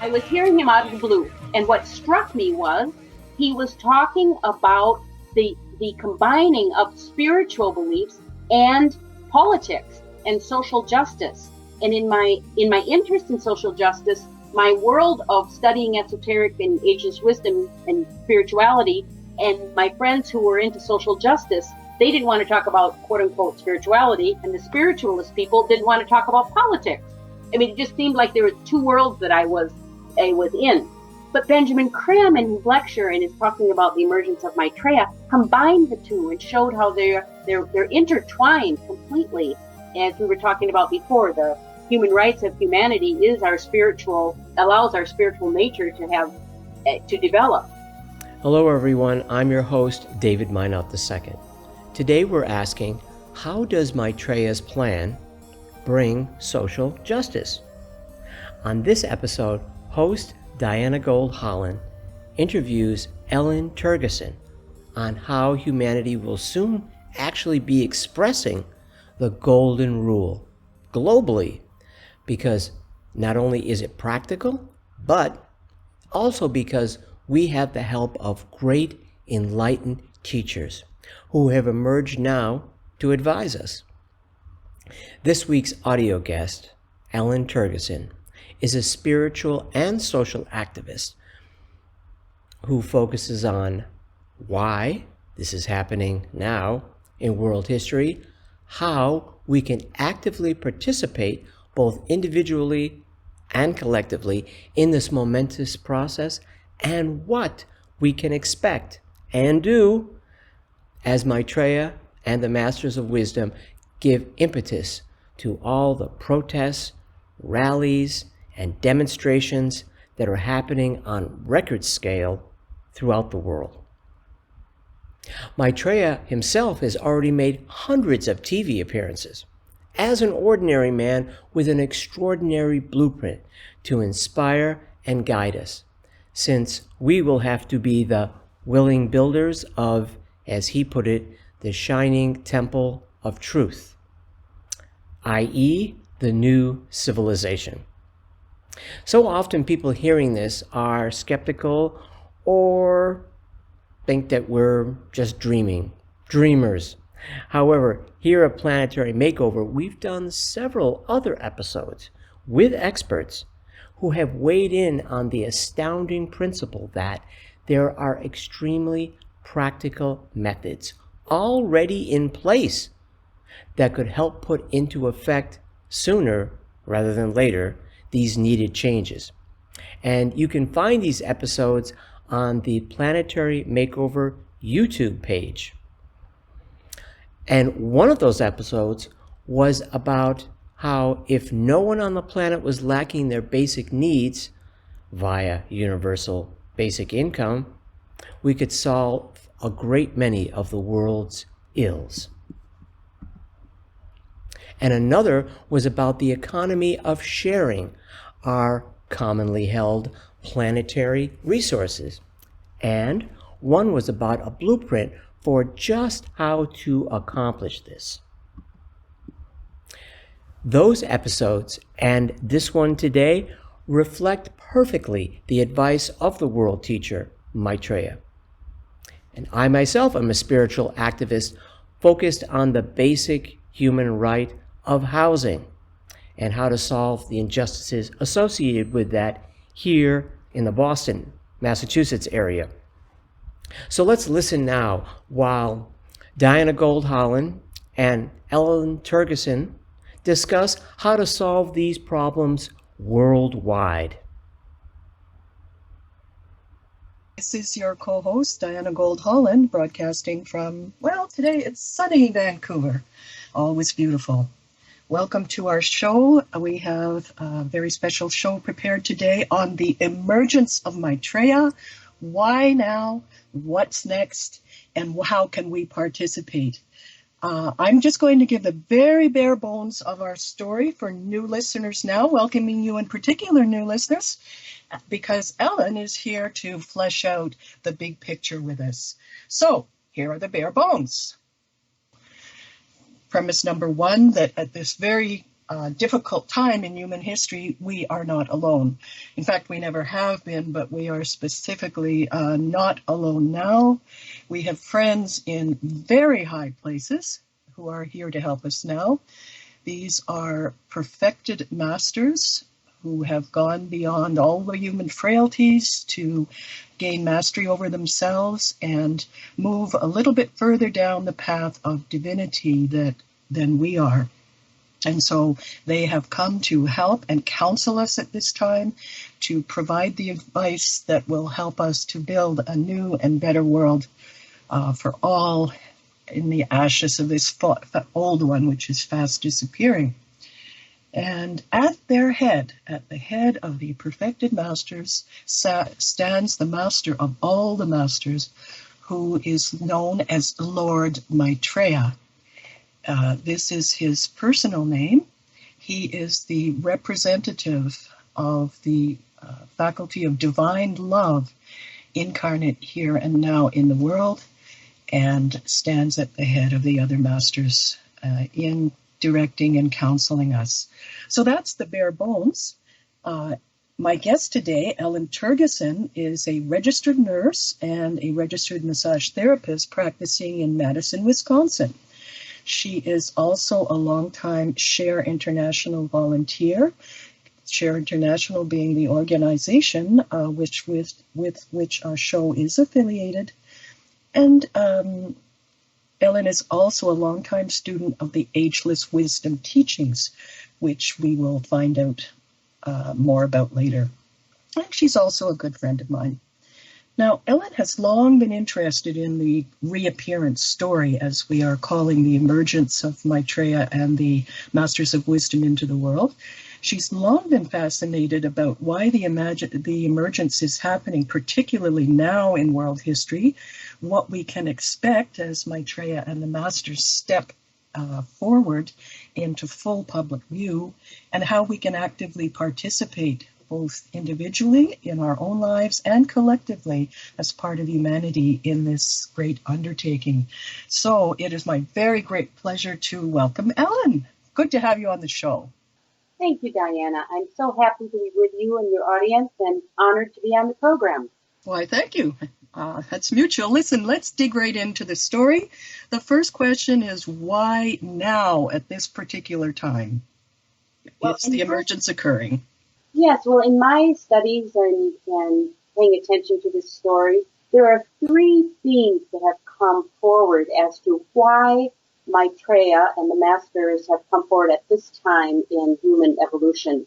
I was hearing him out of the blue, and what struck me was he was talking about the combining of spiritual beliefs and politics and social justice. And in my interest in social justice, my world of studying esoteric and ageless wisdom and spirituality, and my friends who were into social justice, they didn't want to talk about quote unquote spirituality, and the spiritualist people didn't want to talk about politics. I mean, it just seemed like there were two worlds that I was in. But Benjamin Graham in his lecture, and his talking about the emergence of Maitreya, combined the two and showed how they're intertwined completely. As we were talking about before, the human rights of humanity is allows our spiritual nature to develop. Hello everyone, I'm your host, David Meinert II. Today we're asking, how does Maitreya's plan bring social justice? On this episode, host Diana Gold Holland interviews Ellen Turgasen on how humanity will soon actually be expressing the Golden Rule globally, because not only is it practical, but also because we have the help of great enlightened teachers who have emerged now to advise us. This week's audio guest, Ellen Turgasen, is a spiritual and social activist who focuses on why this is happening now in world history, how we can actively participate both individually and collectively in this momentous process, and what we can expect and do as Maitreya and the Masters of Wisdom give impetus to all the protests, rallies, and demonstrations that are happening on record scale throughout the world. Maitreya himself has already made hundreds of TV appearances as an ordinary man with an extraordinary blueprint to inspire and guide us, since we will have to be the willing builders of, as he put it, the shining temple of truth, i.e., the new civilization. So often people hearing this are skeptical or think that we're just dreamers. However, here at Planetary Makeover, we've done several other episodes with experts who have weighed in on the astounding principle that there are extremely practical methods already in place that could help put into effect sooner rather than later these needed changes. And you can find these episodes on the Planetary Makeover YouTube page. And one of those episodes was about how if no one on the planet was lacking their basic needs via universal basic income, we could solve a great many of the world's ills. And another was about the economy of sharing our commonly held planetary resources. And one was about a blueprint for just how to accomplish this. Those episodes and this one today reflect perfectly the advice of the world teacher, Maitreya. And I myself am a spiritual activist focused on the basic human right of housing and how to solve the injustices associated with that here in the Boston, Massachusetts area. So let's listen now while Diana Gold Holland and Ellen Turgasen discuss how to solve these problems worldwide. This is your co-host, Diana Gold Holland, broadcasting from, well, today it's sunny Vancouver. Always beautiful. Welcome to our show. We have a very special show prepared today on the emergence of Maitreya. Why now? What's next? And how can we participate? I'm just going to give the very bare bones of our story for new listeners now, welcoming you in particular, new listeners, because Ellen is here to flesh out the big picture with us. So here are the bare bones. Premise number one, that at this very difficult time in human history, we are not alone. In fact, we never have been, but we are specifically not alone now. We have friends in very high places who are here to help us now. These are perfected masters who have gone beyond all the human frailties to gain mastery over themselves and move a little bit further down the path of divinity than we are. And so they have come to help and counsel us at this time, to provide the advice that will help us to build a new and better world for all in the ashes of this old one, which is fast disappearing. And at their head, at the head of the perfected masters, stands the master of all the masters, who is known as Lord Maitreya. This is his personal name. He is the representative of the faculty of divine love incarnate here and now in the world, and stands at the head of the other masters in directing and counseling us. So that's the bare bones. My guest today, Ellen Turgasen, is a registered nurse and a registered massage therapist practicing in Madison, Wisconsin. She is also a longtime Share International volunteer, Share International being the organization with which our show is affiliated. And Ellen is also a longtime student of the Ageless Wisdom teachings, which we will find out more about later. And she's also a good friend of mine. Now, Ellen has long been interested in the reappearance story, as we are calling the emergence of Maitreya and the Masters of Wisdom into the world. She's long been fascinated about why the emergence is happening, particularly now in world history, what we can expect as Maitreya and the Masters step forward into full public view, and how we can actively participate both individually in our own lives and collectively as part of humanity in this great undertaking. So it is my very great pleasure to welcome Ellen. Good to have you on the show. Thank you, Diana. I'm so happy to be with you and your audience, and honored to be on the program. Why, thank you. That's mutual. Listen, let's dig right into the story. The first question is, why now at this particular time is the emergence occurring? Yes, well, in my studies and paying attention to this story, there are three themes that have come forward as to why Maitreya and the Masters have come forward at this time in human evolution.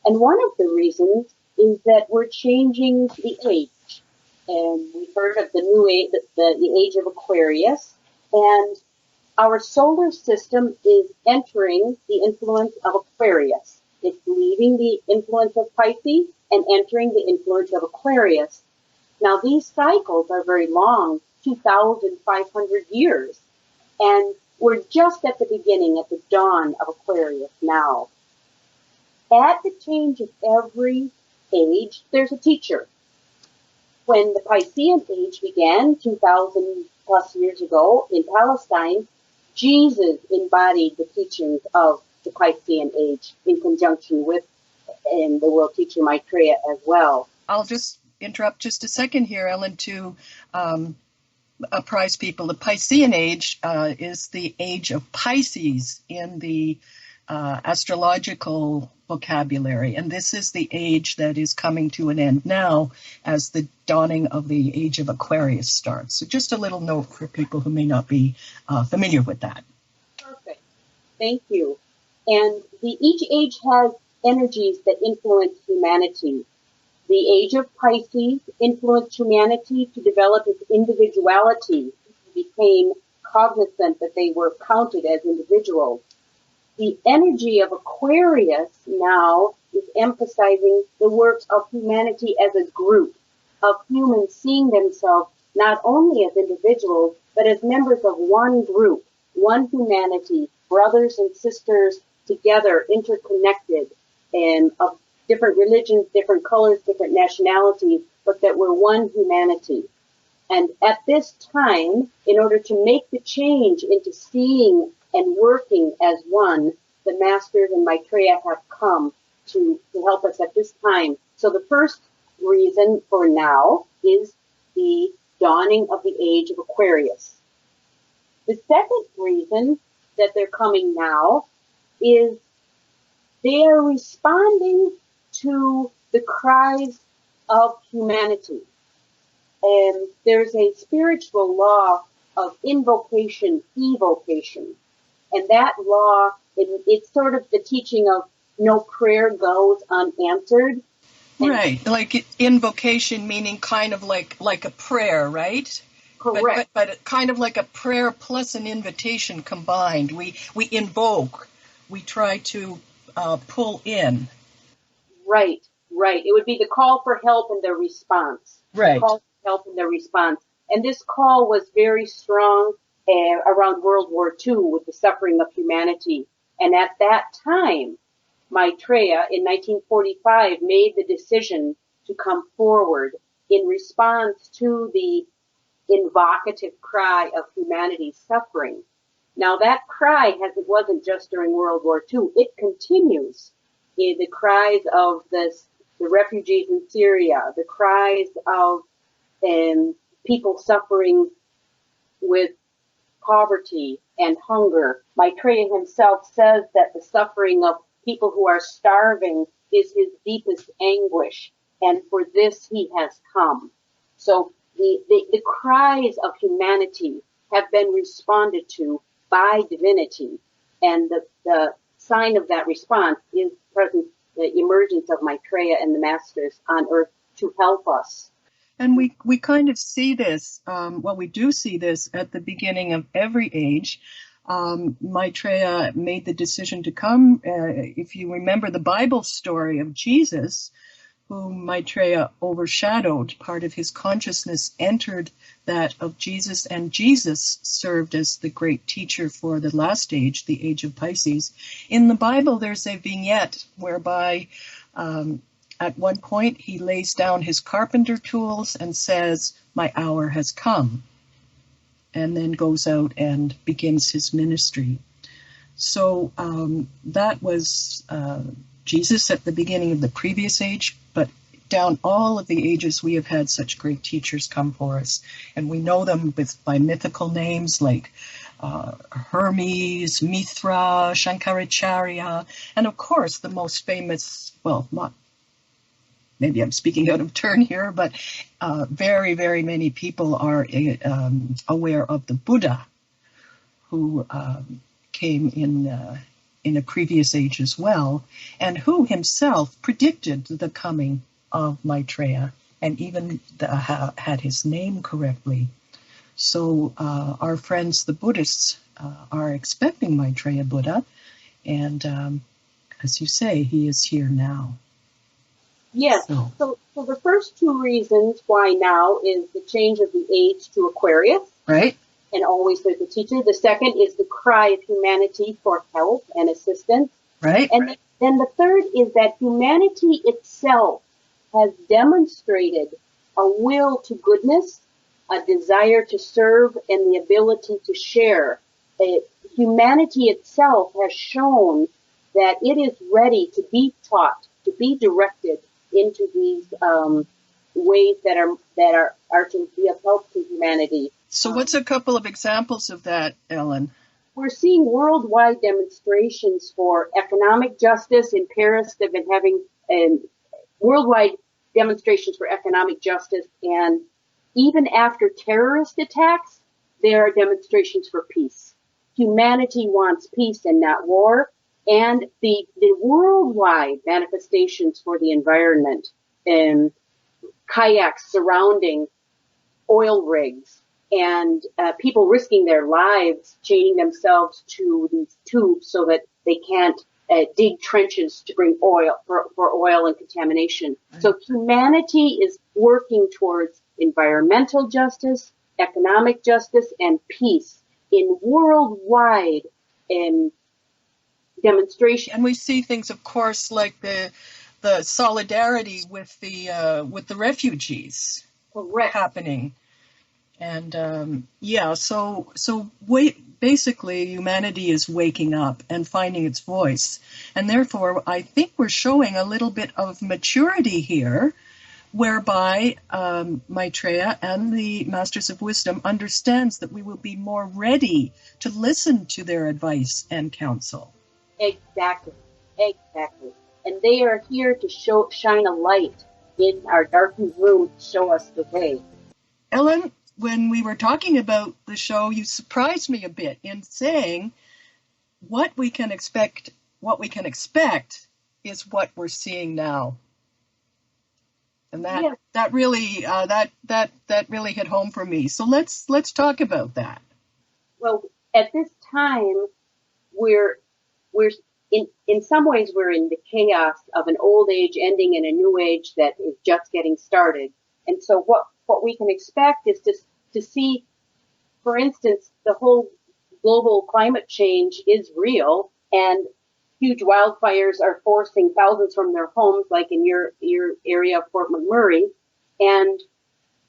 And one of the reasons is that we're changing the age. And we've heard of the new age, the age of Aquarius, and our solar system is entering the influence of Aquarius. It's leaving the influence of Pisces and entering the influence of Aquarius. Now, these cycles are very long, 2,500 years, and we're just at the beginning, at the dawn of Aquarius now. At the change of every age, there's a teacher. When the Piscean age began 2,000 plus years ago in Palestine, Jesus embodied the teachings of the Piscean age in conjunction with the world teacher Maitreya as well. I'll just interrupt just a second here, Ellen, to apprise people. The Piscean age is the age of Pisces in the astrological vocabulary, and this is the age that is coming to an end now as the dawning of the age of Aquarius starts. So just a little note for people who may not be familiar with that. Perfect. Thank you. And each age has energies that influence humanity. The age of Pisces influenced humanity to develop its individuality. They became cognizant that they were counted as individuals. The energy of Aquarius now is emphasizing the work of humanity as a group, of humans seeing themselves not only as individuals, but as members of one group, one humanity, brothers and sisters together, interconnected, and of different religions, different colors, different nationalities, but that we're one humanity. And at this time, in order to make the change into seeing and working as one, the masters and Maitreya have come to help us at this time. So the first reason for now is the dawning of the age of Aquarius. The second reason that they're coming now is they are responding to the cries of humanity. And there's a spiritual law of invocation, evocation. And that law, it's sort of the teaching of no prayer goes unanswered. Right, like invocation meaning kind of like a prayer, right? Correct. But kind of like a prayer plus an invitation combined. We invoke, we try to pull in. Right. It would be the call for help and the response. Right. The call for help and the response. And this call was very strong around World War II with the suffering of humanity. And at that time, Maitreya in 1945 made the decision to come forward in response to the invocative cry of humanity's suffering. Now that cry, it wasn't just during World War II, it continues. The cries of the refugees in Syria, the cries of people suffering with poverty and hunger. Maitreya himself says that the suffering of people who are starving is his deepest anguish, and for this he has come. So the cries of humanity have been responded to by divinity, and the sign of that response is the emergence of Maitreya and the masters on earth to help us. And we kind of see this, we do see this at the beginning of every age. Maitreya made the decision to come. If you remember the Bible story of Jesus, whom Maitreya overshadowed, part of his consciousness entered that of Jesus, and Jesus served as the great teacher for the last age, the age of Pisces. In the Bible, there's a vignette whereby at one point he lays down his carpenter tools and says, "My hour has come," and then goes out and begins his ministry. So that was Jesus at the beginning of the previous age, but down all of the ages we have had such great teachers come for us, and we know them by mythical names like Hermes, Mithra, Shankaracharya, and of course the most famous, maybe I'm speaking out of turn here, but very, very many people are aware of the Buddha, who came in a previous age as well, and who himself predicted the coming of Maitreya, and even had his name correctly. So our friends, the Buddhists, are expecting Maitreya Buddha, and as you say, he is here now. Yes, so the first two reasons why now is the change of the age to Aquarius. Right. And always there's a teacher. The second is the cry of humanity for help and assistance. Right. And then the third is that humanity itself has demonstrated a will to goodness, a desire to serve, and the ability to share. Humanity itself has shown that it is ready to be taught, to be directed into these ways that are to be of help to humanity. So what's a couple of examples of that, Ellen? We're seeing worldwide demonstrations for economic justice. In Paris, they've been having worldwide demonstrations for economic justice. And even after terrorist attacks, there are demonstrations for peace. Humanity wants peace and not war. And the worldwide manifestations for the environment, kayaks surrounding oil rigs, and people risking their lives, chaining themselves to these tubes so that they can't dig trenches to bring oil for oil and contamination. So humanity is working towards environmental justice, economic justice, and peace in worldwide demonstration. And we see things, of course, like the solidarity with the refugees. Correct. Happening. And basically humanity is waking up and finding its voice. And therefore, I think we're showing a little bit of maturity here, whereby Maitreya and the Masters of Wisdom understands that we will be more ready to listen to their advice and counsel. Exactly. And they are here to shine a light in our darkened room to show us the way. Ellen, when we were talking about the show, you surprised me a bit in saying what we can expect is what we're seeing now. And that really hit home for me. So let's talk about that. Well, at this time, we're in some ways we're in the chaos of an old age ending in a new age that is just getting started. And so what we can expect is to see, for instance, the whole global climate change is real, and huge wildfires are forcing thousands from their homes, like in your area of Fort McMurray.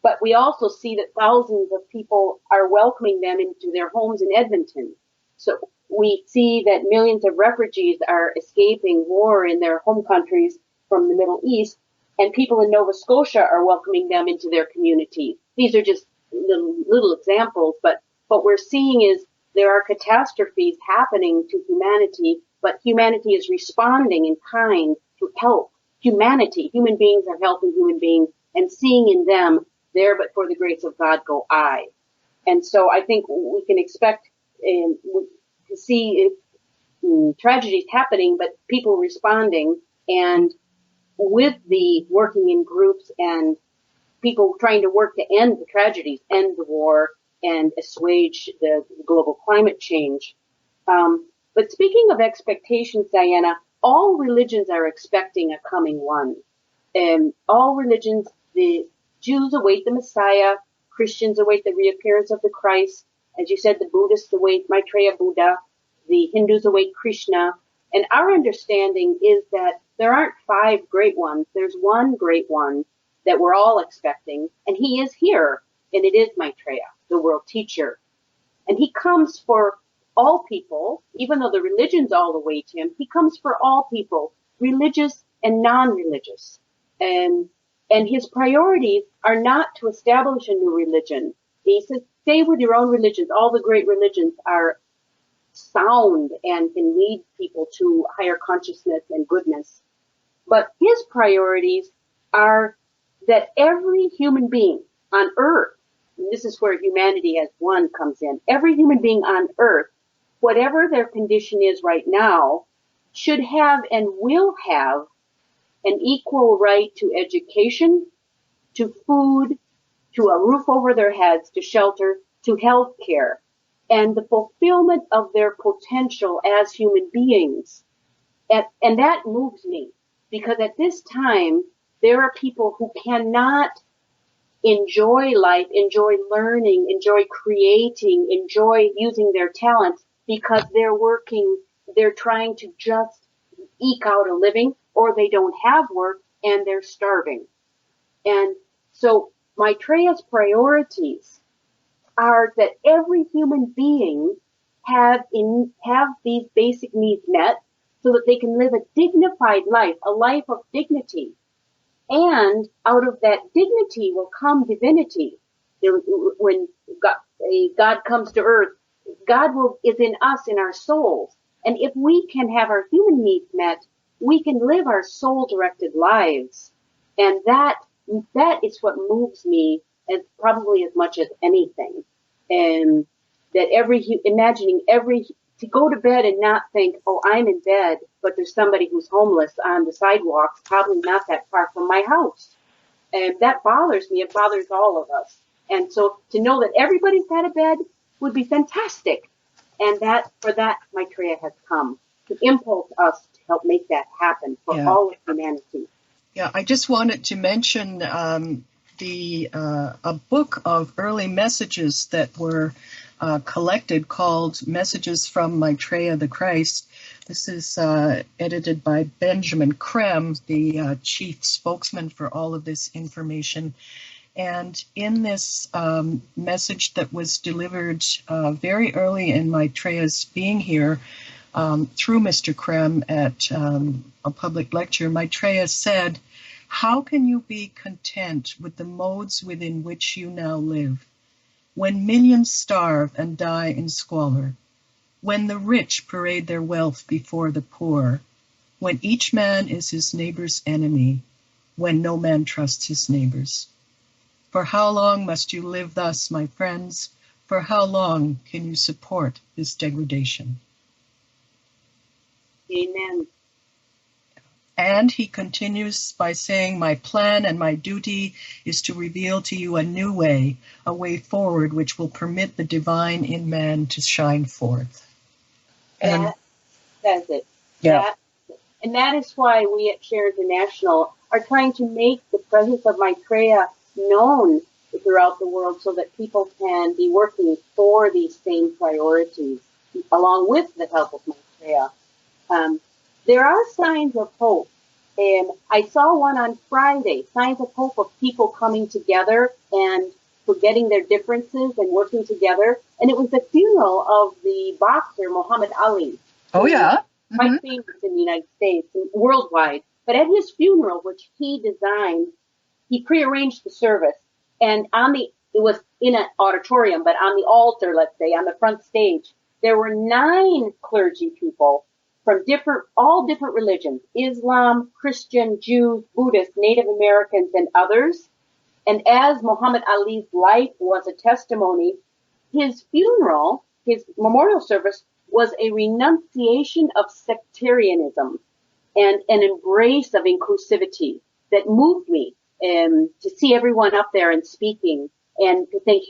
But we also see that thousands of people are welcoming them into their homes in Edmonton. So we see that millions of refugees are escaping war in their home countries from the Middle East, and people in Nova Scotia are welcoming them into their community. These are just little examples, but what we're seeing is there are catastrophes happening to humanity, but humanity is responding in kind to help humanity. Human beings are helping human beings and seeing in them, there but for the grace of God go I. And so I think we can expect to see tragedies happening, but people responding, and with the working in groups and people trying to work to end the tragedies, end the war, and assuage the global climate change. But speaking of expectations, Diana, all religions are expecting a coming one. All religions, the Jews await the Messiah, Christians await the reappearance of the Christ. As you said, the Buddhists await Maitreya Buddha, the Hindus await Krishna. And our understanding is that there aren't 5 great ones. There's one great one that we're all expecting, and he is here, and it is Maitreya, the world teacher. And he comes for all people, even though the religions all await him, he comes for all people, religious and non-religious. And his priorities are not to establish a new religion. He says, stay with your own religions. All the great religions are sound and can lead people to higher consciousness and goodness. But his priorities are that every human being on earth, and this is where humanity as one comes in, every human being on earth, whatever their condition is right now, should have and will have an equal right to education, to food, to a roof over their heads, to shelter, to health care, and the fulfillment of their potential as human beings. And that moves me, because at this time, there are people who cannot enjoy life, enjoy learning, enjoy creating, enjoy using their talents, because they're trying to just eke out a living, or they don't have work and they're starving. And so Maitreya's priorities are that every human being have these basic needs met so that they can live a dignified life, a life of dignity. And out of that dignity will come divinity. When God comes to earth, God is in us, in our souls. And if we can have our human needs met, we can live our soul-directed lives. And that is what moves me as probably as much as anything. And that imagining to go to bed and not think, oh, I'm in bed, but there's somebody who's homeless on the sidewalks, probably not that far from my house. And that bothers me. It bothers all of us. And so to know that everybody's got a bed would be fantastic. And for that, Maitreya has come to impulse us to help make that happen for all of humanity. Yeah, I just wanted to mention a book of early messages that were collected called Messages from Maitreya the Christ. This is edited by Benjamin Krem, the chief spokesman for all of this information. And in this message that was delivered very early in Maitreya's being here through Mr. Krem at a public lecture, Maitreya said, "How can you be content with the modes within which you now live, when millions starve and die in squalor, when the rich parade their wealth before the poor, when each man is his neighbor's enemy, when no man trusts his neighbors? For how long must you live thus, my friends? For how long can you support this degradation?" Amen. And he continues by saying, "My plan and my duty is to reveal to you a new way, a way forward which will permit the divine in man to shine forth." And That's it. yeah, And that is why we at Share International are trying to make the presence of Maitreya known throughout the world so that people can be working for these same priorities along with the help of Maitreya. There are signs of hope. And I saw one on Friday, signs of hope of people coming together and forgetting their differences and working together. And it was the funeral of the boxer Muhammad Ali. oh yeah, Quite famous in the United States and worldwide. But at his funeral, which he designed, he prearranged the service. And it was in an auditorium, but on the altar, let's say, on the front stage, there were 9 clergy people from all different religions: Islam, Christian, Jews, Buddhists, Native Americans, and others. And as Muhammad Ali's life was a testimony, his funeral, his memorial service, was a renunciation of sectarianism and an embrace of inclusivity that moved me to see everyone up there and speaking, and to think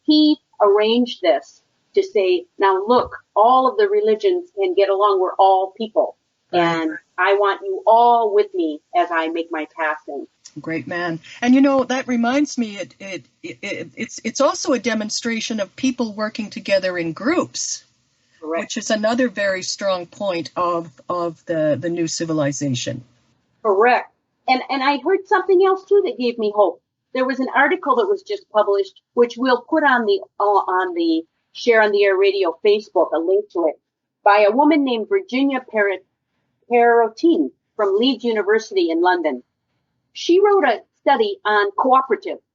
he arranged this to say, now look, all of the religions can get along. We're all people. And I want you all with me as I make my passing. Great man. And you know, that reminds me, it's also a demonstration of people working together in groups. Correct. Which is another very strong point of the new civilization. Correct. And I heard something else too that gave me hope. There was an article that was just published, which we'll put on the Share on the Air Radio Facebook, a link to it, by a woman named Virginia Perotin from Leeds University in London. She wrote a study on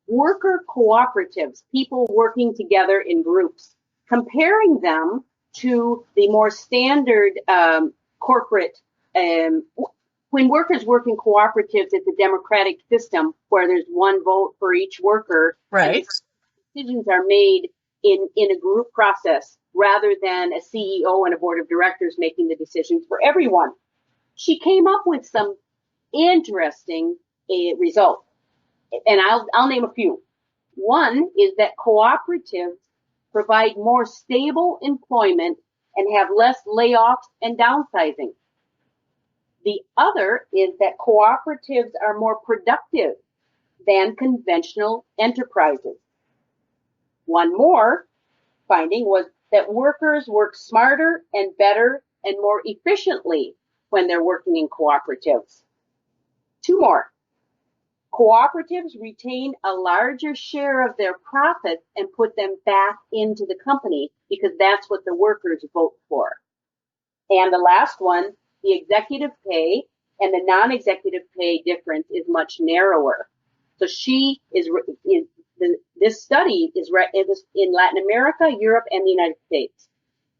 worker cooperatives, people working together in groups, comparing them to the more standard corporate. When workers work in cooperatives, it's a democratic system where there's one vote for each worker. Right. Decisions are made in a group process rather than a CEO and a board of directors making the decisions for everyone. She came up with some interesting results, and I'll name a few. One is that cooperatives provide more stable employment and have less layoffs and downsizing. The other is that cooperatives are more productive than conventional enterprises. One more finding was that workers work smarter and better and more efficiently when they're working in cooperatives. 2 more. Cooperatives retain a larger share of their profits and put them back into the company because that's what the workers vote for. And the last one, the executive pay and the non-executive pay difference is much narrower. So this study is in Latin America, Europe, and the United States.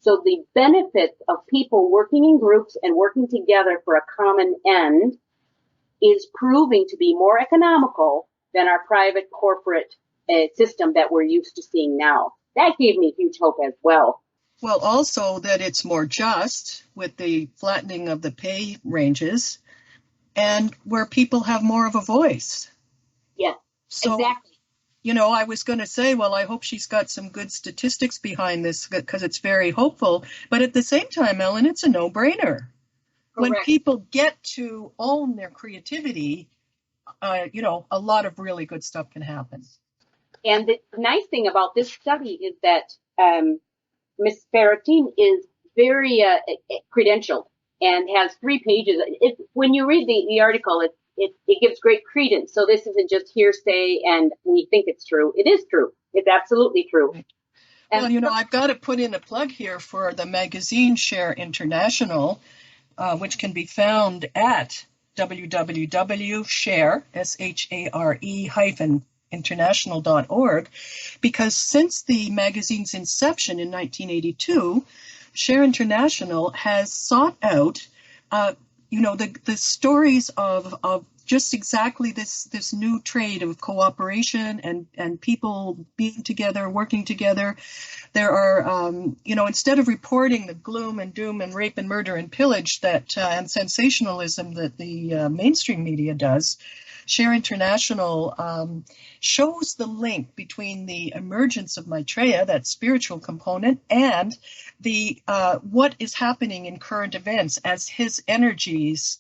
So the benefits of people working in groups and working together for a common end is proving to be more economical than our private corporate system that we're used to seeing now. That gave me huge hope as well. Well, also that it's more just with the flattening of the pay ranges and where people have more of a voice. Yeah, so, exactly. You know, I was going to say, well, I hope she's got some good statistics behind this because it's very hopeful. But at the same time, Ellen, it's a no-brainer. Correct. When people get to own their creativity, you know, a lot of really good stuff can happen. And the nice thing about this study is that Ms. Ferretin is very credentialed and has 3 pages. When you read the article, it gives great credence. So this isn't just hearsay and we think it's true. It is true. It's absolutely true. Well, I've got to put in a plug here for the magazine Share International, which can be found at www.share, SHARE-international.org, because since the magazine's inception in 1982, Share International has sought out, the stories of just exactly this new trade of cooperation and people being together, working together. There are, instead of reporting the gloom and doom and rape and murder and pillage and sensationalism that the mainstream media does, Share International shows the link between the emergence of Maitreya, that spiritual component, and the what is happening in current events as his energies,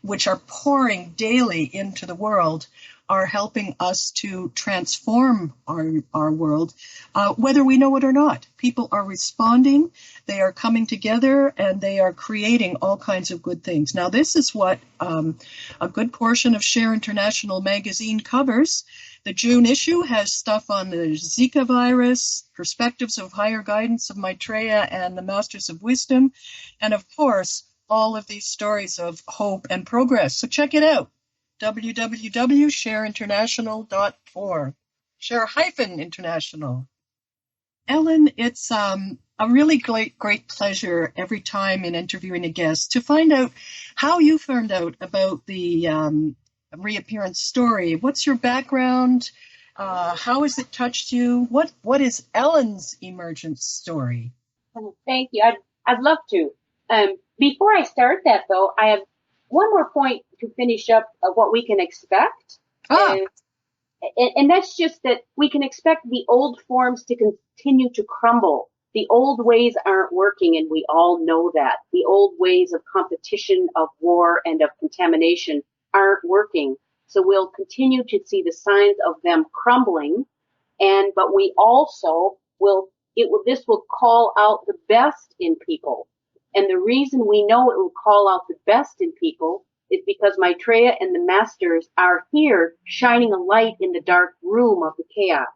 which are pouring daily into the world, are helping us to transform our world, whether we know it or not. People are responding, they are coming together, and they are creating all kinds of good things. Now, this is what a good portion of Share International magazine covers. The June issue has stuff on the Zika virus, perspectives of higher guidance of Maitreya and the Masters of Wisdom, and of course, all of these stories of hope and progress. So check it out. www.shareinternational.org. Share-international. Ellen, it's a really great pleasure every time in interviewing a guest to find out how you found out about the reappearance story. What's your background? How has it touched you? What is Ellen's emergence story? Thank you. I'd love to. Before I start that, though, I have one more point to finish up of what we can expect. And that's just that we can expect the old forms to continue to crumble. The old ways aren't working, and we all know that. The old ways of competition, of war, and of contamination aren't working. So we'll continue to see the signs of them crumbling, but we also this will call out the best in people. And the reason we know it will call out the best in people is because Maitreya and the Masters are here shining a light in the dark room of the chaos,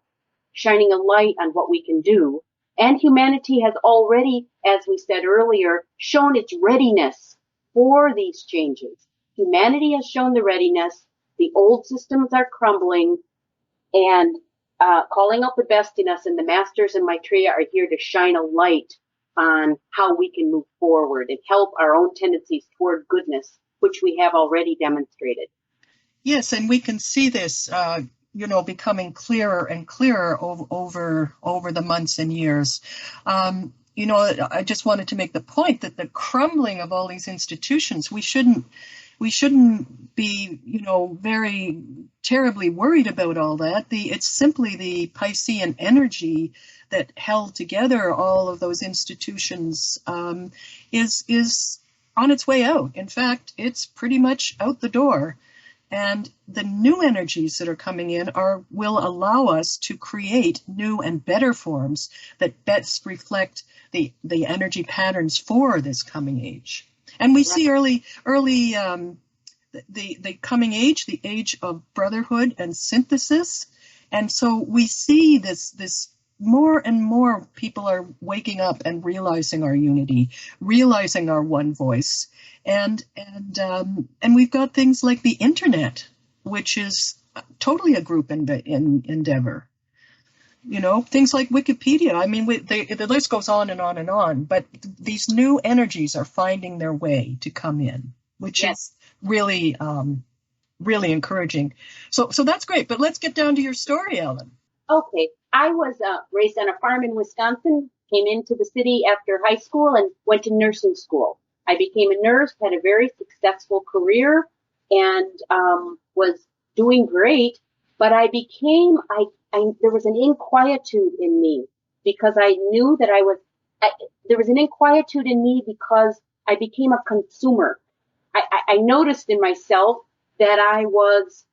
shining a light on what we can do. And humanity has already, as we said earlier, shown its readiness for these changes. Humanity has shown the readiness. The old systems are crumbling, and calling out the best in us, and the Masters and Maitreya are here to shine a light on how we can move forward and help our own tendencies toward goodness, which we have already demonstrated. Yes, and we can see this, becoming clearer and clearer over the months and years. I just wanted to make the point that the crumbling of all these institutions, we shouldn't be, very terribly worried about all that. It's simply the Piscean energy that held together all of those institutions is on its way out. In fact, it's pretty much out the door. And the new energies that are coming in will allow us to create new and better forms that best reflect the energy patterns for this coming age. And we see early the coming age, the age of brotherhood and synthesis. And so we see this more and more people are waking up and realizing our unity, realizing our one voice. And we've got things like the internet, which is totally a group endeavor. Things like Wikipedia. I mean, the list goes on and on and on. But these new energies are finding their way to come in, which is really, really encouraging. So that's great. But let's get down to your story, Ellen. Okay. I was raised on a farm in Wisconsin, came into the city after high school, and went to nursing school. I became a nurse, had a very successful career, and was doing great. But there was an inquietude in me because I knew that there was an inquietude in me because I became a consumer. I noticed in myself that I was,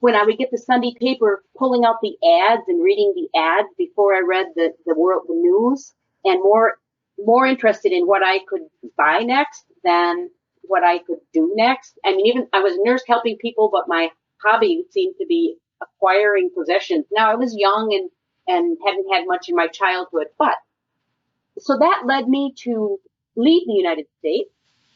when I would get the Sunday paper, pulling out the ads and reading the ads before I read the news, and more interested in what I could buy next than what I could do next. I mean, even I was a nurse helping people, but my hobby seemed to be acquiring possessions. Now I was young and hadn't had much in my childhood, but so that led me to leave the United States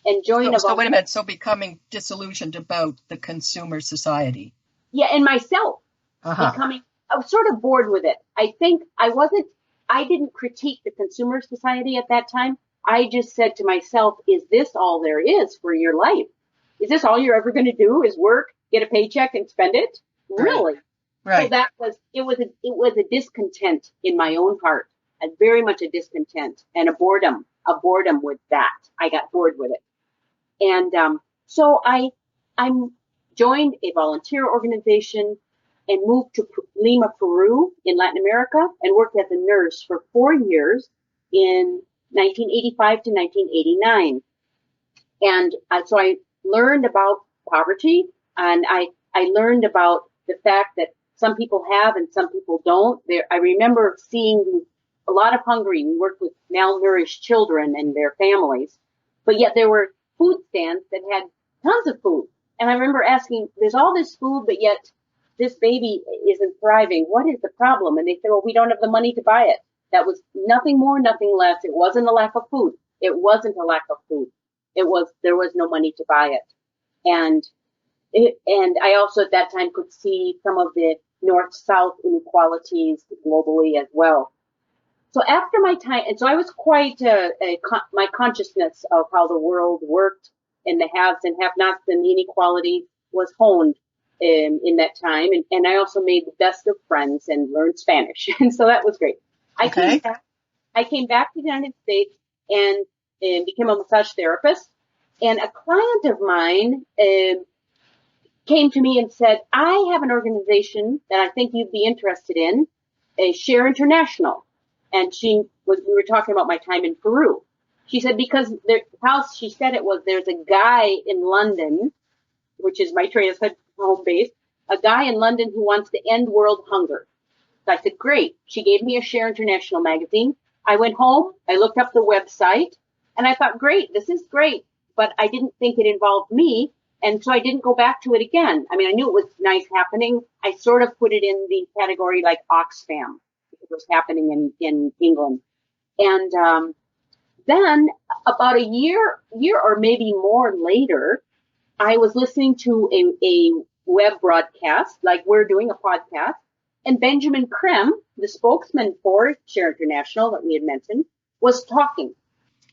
and join So wait a minute. So becoming disillusioned about the consumer society. Yeah, and myself becoming, I was sort of bored with it. I think I didn't critique the consumer society at that time. I just said to myself, is this all there is for your life? Is this all you're ever going to do is work, get a paycheck and spend it? Really? Right. So it was a discontent in my own heart, very much a discontent and a boredom with that. I got bored with it. And so I'm joined a volunteer organization and moved to Lima, Peru in Latin America and worked as a nurse for 4 years in 1985 to 1989. And so I learned about poverty and I learned about the fact that some people have and some people don't. I remember seeing a lot of hungry. We worked with malnourished children and their families, but yet there were food stands that had tons of food. And I remember asking, there's all this food, but yet this baby isn't thriving. What is the problem? And they said, well, we don't have the money to buy it. That was nothing more, nothing less. It wasn't a lack of food. It wasn't a lack of food. There was no money to buy it. And I also at that time could see some of the north-south inequalities globally as well. So after my time, and so I was quite my consciousness of how the world worked and the haves and have-nots and the inequality was honed in that time. And I also made the best of friends and learned Spanish. And so that was great. I came back to the United States and became a massage therapist. And a client of mine came to me and said, I have an organization that I think you'd be interested in, Share International. And we were talking about my time in Peru. She said, because she said it was, there's a guy in London, which is Maitreya's home base, a guy in London who wants to end world hunger. So I said, great. She gave me a Share International magazine. I went home, I looked up the website, and I thought, great, this is great. But I didn't think it involved me. And so I didn't go back to it again. I mean, I knew it was nice happening. I sort of put it in the category like Oxfam. It was happening in England. And then about a year or maybe more later, I was listening to a web broadcast, like we're doing a podcast, and Benjamin Krem, the spokesman for Share International that we had mentioned, was talking.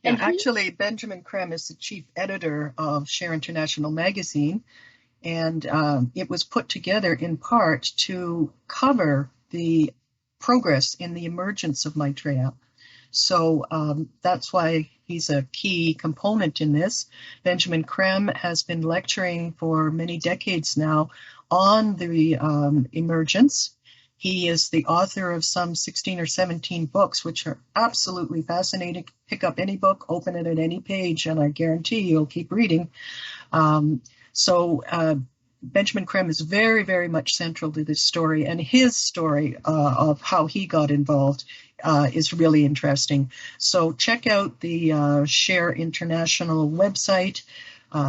Yeah, actually, Benjamin Krem is the chief editor of Share International magazine, and it was put together in part to cover the progress in the emergence of Maitreya. So that's why he's a key component in this. Benjamin Krem has been lecturing for many decades now on the emergence. He is the author of some 16 or 17 books, which are absolutely fascinating. Pick up any book, open it at any page, and I guarantee you'll keep reading. So Benjamin Krem is very, very much central to this story, and his story of how he got involved is really interesting. So check out the Share International website,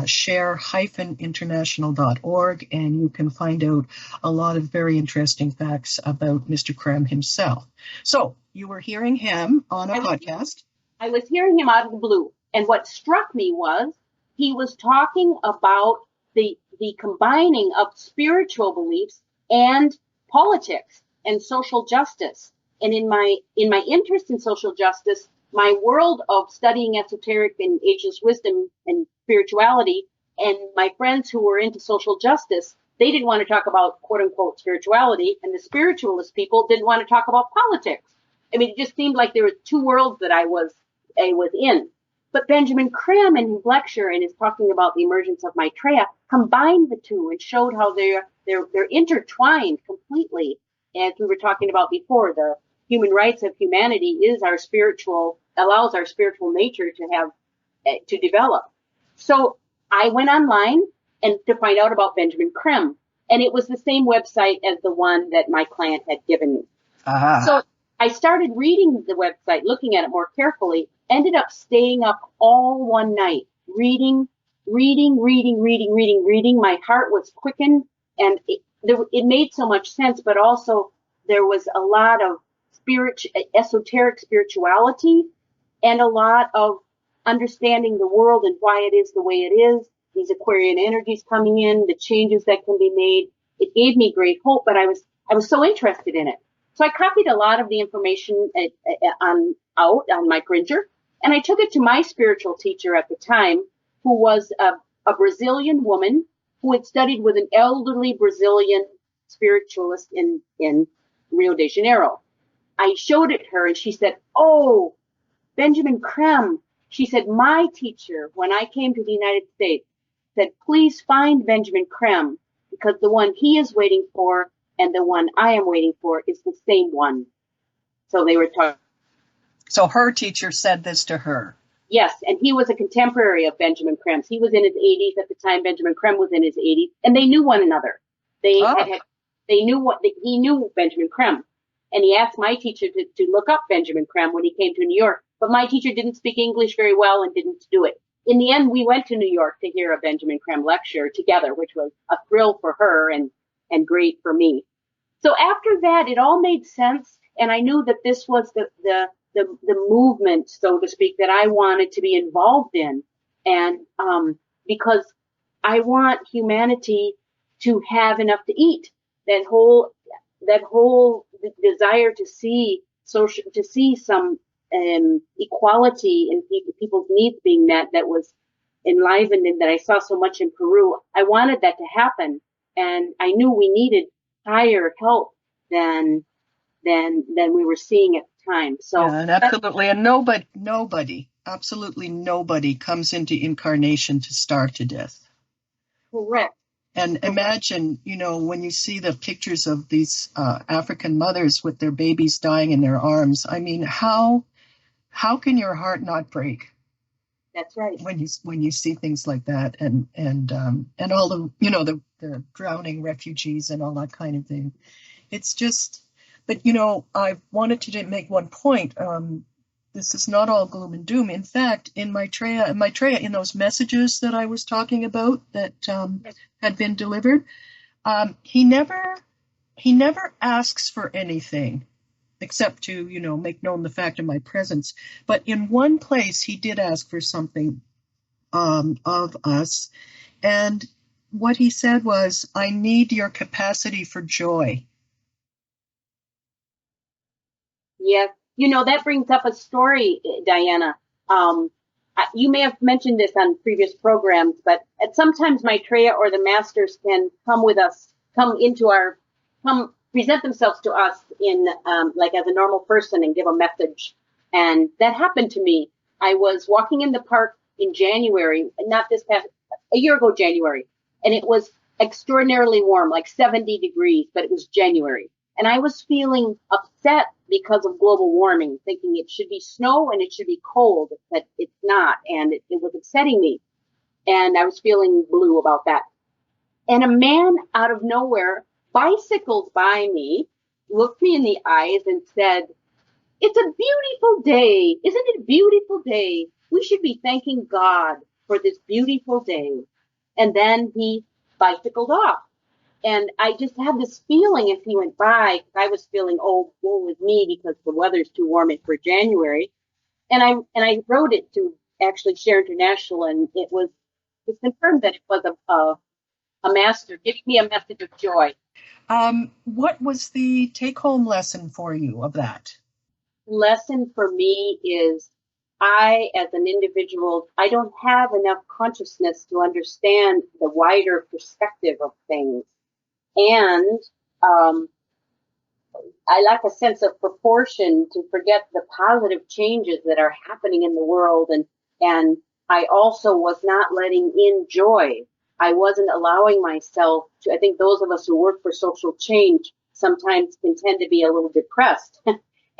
share-international.org, and you can find out a lot of very interesting facts about Mr. Krem himself. So you were hearing him on a podcast. I was hearing him out of the blue. And what struck me was he was talking about the combining of spiritual beliefs and politics and social justice. And in my interest in social justice, my world of studying esoteric and ageless wisdom and spirituality, and my friends who were into social justice, they didn't want to talk about quote unquote spirituality, and the spiritualist people didn't want to talk about politics. I mean, it just seemed like there were two worlds that I was in. But Benjamin Krem in his lecture and his talking about the emergence of Maitreya combined the two and showed how they're intertwined completely. As we were talking about before, the human rights of humanity allows our spiritual nature to develop. So I went online and to find out about Benjamin Krem, and it was the same website as the one that my client had given me. So I started reading the website, looking at it more carefully, ended up staying up all one night, reading reading, my heart was quickened, and it made so much sense, but also there was a lot of esoteric spirituality and a lot of understanding the world and why it is the way it is, these Aquarian energies coming in, the changes that can be made. It gave me great hope, but I was so interested in it. So I copied a lot of the information on my printer, and I took it to my spiritual teacher at the time, who was a Brazilian woman who had studied with an elderly Brazilian spiritualist in Rio de Janeiro. I showed it her, and she said, "Oh, Benjamin Creme." She said, "My teacher, when I came to the United States, said, please find Benjamin Creme, because the one he is waiting for and the one I am waiting for is the same one." So they were talking. So her teacher said this to her. Yes, and he was a contemporary of Benjamin Creme's. He was in his 80s at the time. Benjamin Creme was in his 80s, and they knew one another. He knew Benjamin Creme, and he asked my teacher to look up Benjamin Creme when he came to New York. But my teacher didn't speak English very well and didn't do it. In the end, we went to New York to hear a Benjamin Creme lecture together, which was a thrill for her and great for me. So after that, it all made sense, and I knew that this was the movement, so to speak, that I wanted to be involved in, and because I want humanity to have enough to eat. That whole desire to see some equality in people's needs being met, that was enlivened and that I saw so much in Peru. I wanted that to happen, and I knew we needed higher help than we were seeing at the time. So yeah, and absolutely, and absolutely nobody comes into incarnation to starve to death. Correct. And imagine, when you see the pictures of these African mothers with their babies dying in their arms. I mean, how can your heart not break? That's right. When you see things like that, and all the drowning refugees and all that kind of thing, it's just. But I wanted to make one point. This is not all gloom and doom. In fact, in Maitreya, in those messages that I was talking about that had been delivered, he never asks for anything except to make known the fact of my presence. But in one place, he did ask for something of us, and what he said was, "I need your capacity for joy." Yes. That brings up a story, Diana. You may have mentioned this on previous programs, but sometimes Maitreya or the masters can come present themselves to us in, like as a normal person and give a message. And that happened to me. I was walking in the park in January, a year ago, January, and it was extraordinarily warm, like 70 degrees, but it was January. And I was feeling upset because of global warming, thinking it should be snow and it should be cold, but it's not. And it was upsetting me. And I was feeling blue about that. And a man out of nowhere bicycled by me, looked me in the eyes and said, "It's a beautiful day. Isn't it a beautiful day? We should be thanking God for this beautiful day." And then he bicycled off. And I just had this feeling as he went by, because I was feeling, oh, woe is me, because the weather's too warm for January. And I wrote it to actually Share International, and it was confirmed that it was a master giving me a message of joy. What was the take-home lesson for you of that? Lesson for me is, I, as an individual, I don't have enough consciousness to understand the wider perspective of things. And I lack a sense of proportion to forget the positive changes that are happening in the world. And I also was not letting in joy. I wasn't allowing myself to. I think those of us who work for social change sometimes can tend to be a little depressed.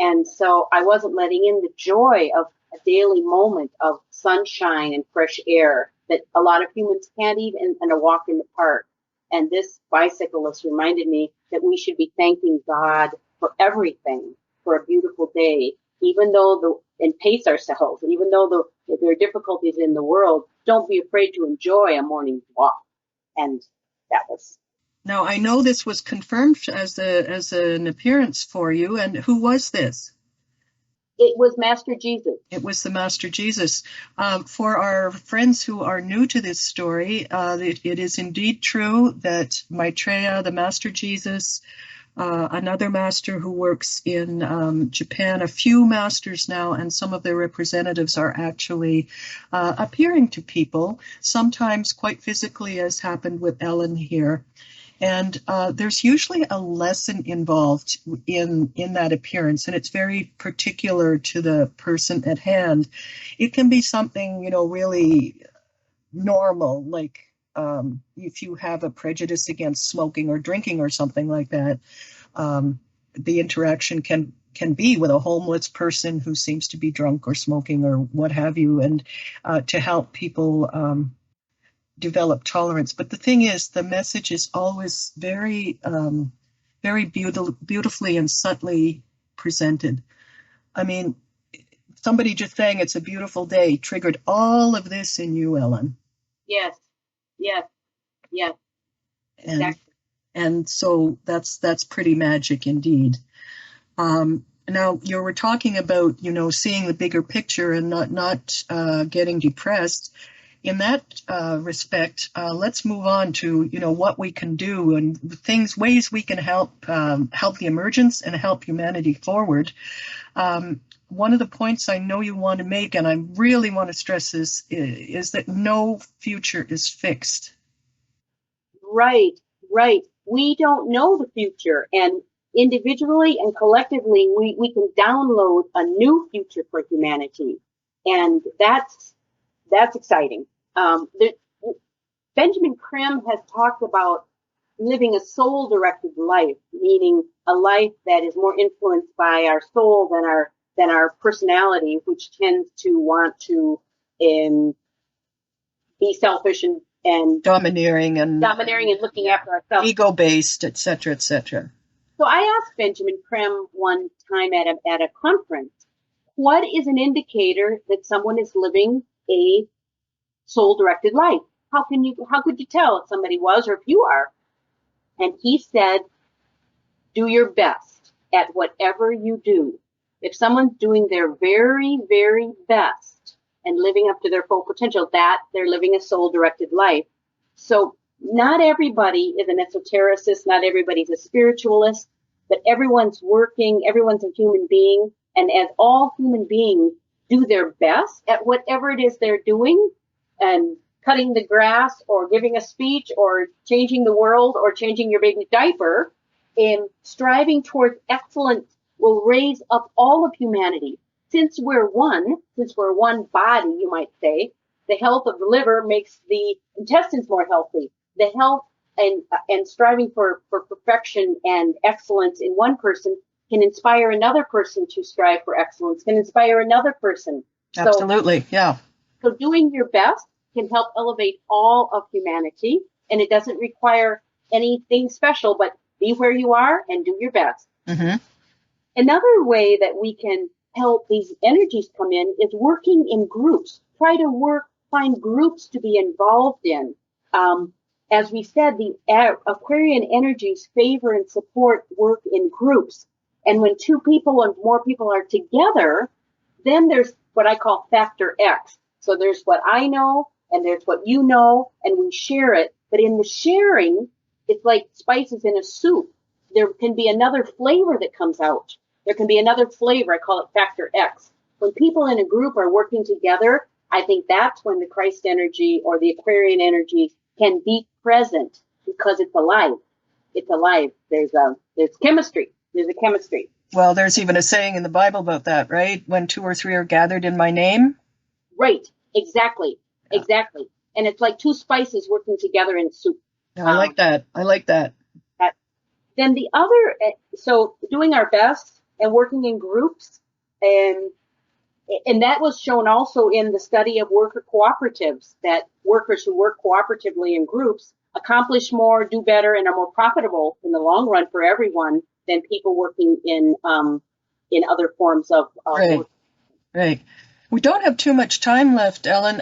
And so I wasn't letting in the joy of a daily moment of sunshine and fresh air that a lot of humans can't even, and a walk in the park. And this bicyclist reminded me that we should be thanking God for everything, for a beautiful day, even though pace ourselves. And even though there are difficulties in the world, don't be afraid to enjoy a morning walk. And that was. Now, I know this was confirmed as an appearance for you, and who was this? It was Master Jesus. It was the Master Jesus. For our friends who are new to this story, it is indeed true that Maitreya, the Master Jesus, another master who works in Japan, a few masters now, and some of their representatives are actually appearing to people, sometimes quite physically, as happened with Ellen here. And there's usually a lesson involved in that appearance, and it's very particular to the person at hand. It can be something, really normal, like if you have a prejudice against smoking or drinking or something like that. The interaction can be with a homeless person who seems to be drunk or smoking or what have you, and to help people develop tolerance. But the thing is, the message is always very, very beautifully and subtly presented. I mean, somebody just saying it's a beautiful day triggered all of this in you, Ellen. Yes, yes, yes. Exactly. And so that's pretty magic indeed. Now you were talking about, seeing the bigger picture and not getting depressed. In that respect, let's move on to what we can do and ways we can help the emergence and help humanity forward. One of the points I know you want to make, and I really want to stress this, is that no future is fixed. Right. We don't know the future, and individually and collectively, we can download a new future for humanity, and that's exciting. Benjamin Krim has talked about living a soul-directed life, meaning a life that is more influenced by our soul than our personality, which tends to want to be selfish and domineering and looking after ourselves, ego-based, etc., etc. So I asked Benjamin Krim one time at a conference, what is an indicator that someone is living a soul-directed life? How could you tell if somebody was or if you are? And he said, do your best at whatever you do. If someone's doing their very, very best and living up to their full potential, that they're living a soul-directed life. So not everybody is an esotericist, not everybody's a spiritualist, but everyone's working, everyone's a human being, and as all human beings do their best at whatever it is they're doing, and cutting the grass or giving a speech or changing the world or changing your baby's diaper, and striving towards excellence will raise up all of humanity. Since we're one body, you might say, the health of the liver makes the intestines more healthy. The health and striving for perfection and excellence in one person can inspire another person to strive for excellence, can inspire another person. Absolutely, yeah. So doing your best can help elevate all of humanity, and it doesn't require anything special, but be where you are and do your best. Mm-hmm. Another way that we can help these energies come in is working in groups. Try to find groups to be involved in. As we said, the Aquarian energies favor and support work in groups. And when two people and more people are together, then there's what I call factor X. So there's what I know, and there's what you know, and we share it. But in the sharing, it's like spices in a soup. There can be another flavor that comes out. There can be another flavor. I call it factor X. When people in a group are working together, I think that's when the Christ energy or the Aquarian energy can be present, because it's alive. It's alive. There's chemistry. There's a chemistry. Well, there's even a saying in the Bible about that, right? When 2 or 3 are gathered in my name. Right. Exactly. Yeah. Exactly. And it's like two spices working together in soup. I like that. Then the other, so doing our best and working in groups, and that was shown also in the study of worker cooperatives, that workers who work cooperatively in groups accomplish more, do better, and are more profitable in the long run for everyone than people working in other forms of right. work. Right. We don't have too much time left, Ellen.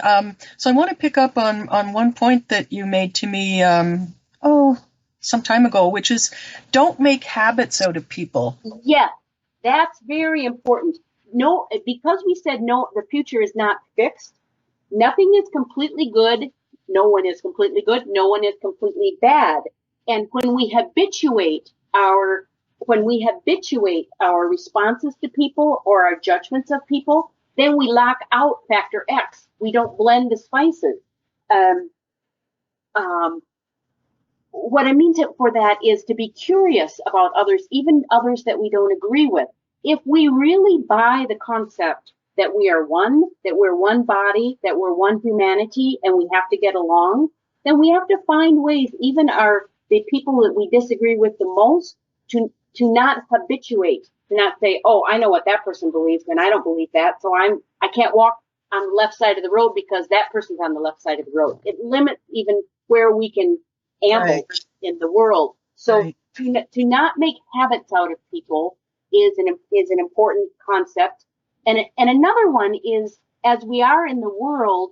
So I want to pick up on one point that you made to me, some time ago, which is don't make habits out of people. Yes, that's very important. No, because we said no, the future is not fixed. Nothing is completely good. No one is completely good. No one is completely bad. And when we habituate our responses to people or our judgments of people, then we lock out factor X. We don't blend the spices. Um, um, what I mean for that is to be curious about others, even others that we don't agree with. If we really buy the concept that we are one, that we're one body, that we're one humanity, and we have to get along, then we have to find ways, even the people that we disagree with the most, to not habituate, to not say, oh, I know what that person believes, and I don't believe that, so I can't walk on the left side of the road because that person's on the left side of the road. It limits even where we can amble in the world. So to not make habits out of people is an important concept. And another one is, as we are in the world,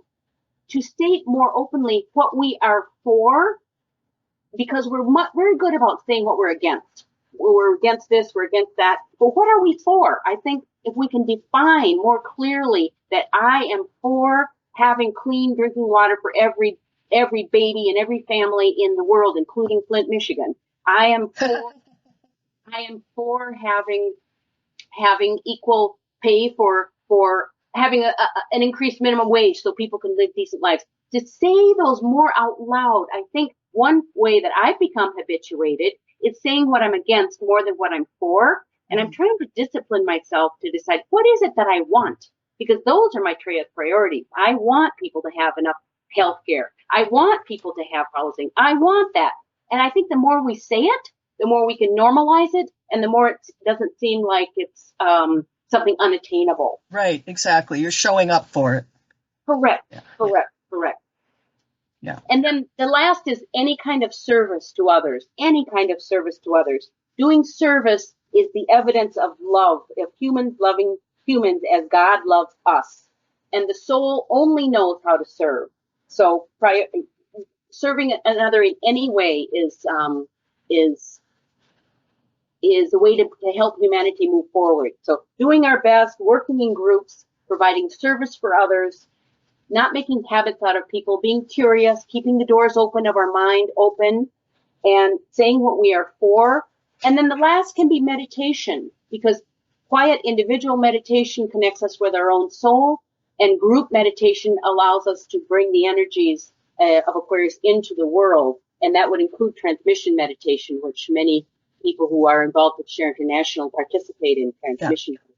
to state more openly what we are for, because we're very good about saying what we're against. We're against this, we're against that. But what are we for? I think if we can define more clearly that I am for having clean drinking water for every baby and every family in the world, including Flint, Michigan. I am for having equal pay for having an increased minimum wage so people can live decent lives. To say those more out loud, I think one way that I've become habituated is saying what I'm against more than what I'm for. And I'm trying to discipline myself to decide what is it that I want, because those are Maitreya's priorities. I want people to have enough health care. I want people to have housing. I want that. And I think the more we say it, the more we can normalize it, and the more it doesn't seem like it's something unattainable. Right, exactly. You're showing up for it. Correct. Yeah. And then the last is any kind of service to others. Doing service is the evidence of love, of humans loving humans as God loves us. And the soul only knows how to serve. So serving another in any way is a way to help humanity move forward. So doing our best, working in groups, providing service for others, not making habits out of people, being curious, keeping the doors open of our mind open, and saying what we are for. And then the last can be meditation, because quiet individual meditation connects us with our own soul, and group meditation allows us to bring the energies of Aquarius into the world. And that would include transmission meditation, which many people who are involved with Share International participate in transmission meditation.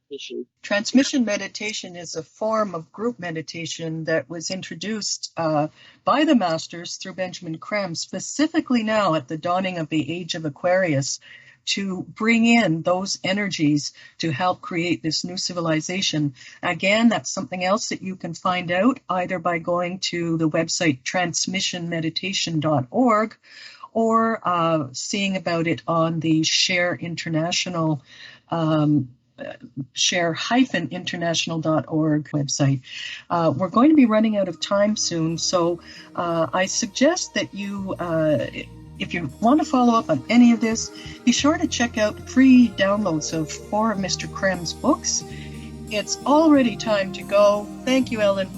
Transmission meditation is a form of group meditation that was introduced by the masters through Benjamin Creme, specifically now at the dawning of the age of Aquarius, to bring in those energies to help create this new civilization. Again, that's something else that you can find out either by going to the website transmissionmeditation.org or seeing about it on the Share International share-international.org website. We're going to be running out of time soon, so I suggest that you, if you want to follow up on any of this, be sure to check out free downloads of 4 of Mr. Creme's books. It's already time to go. Thank you, Ellen.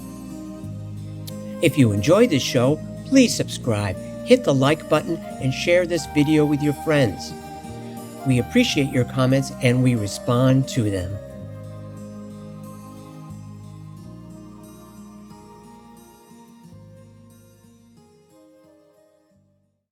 If you enjoyed this show, please subscribe, hit the like button, and share this video with your friends. We appreciate your comments and we respond to them.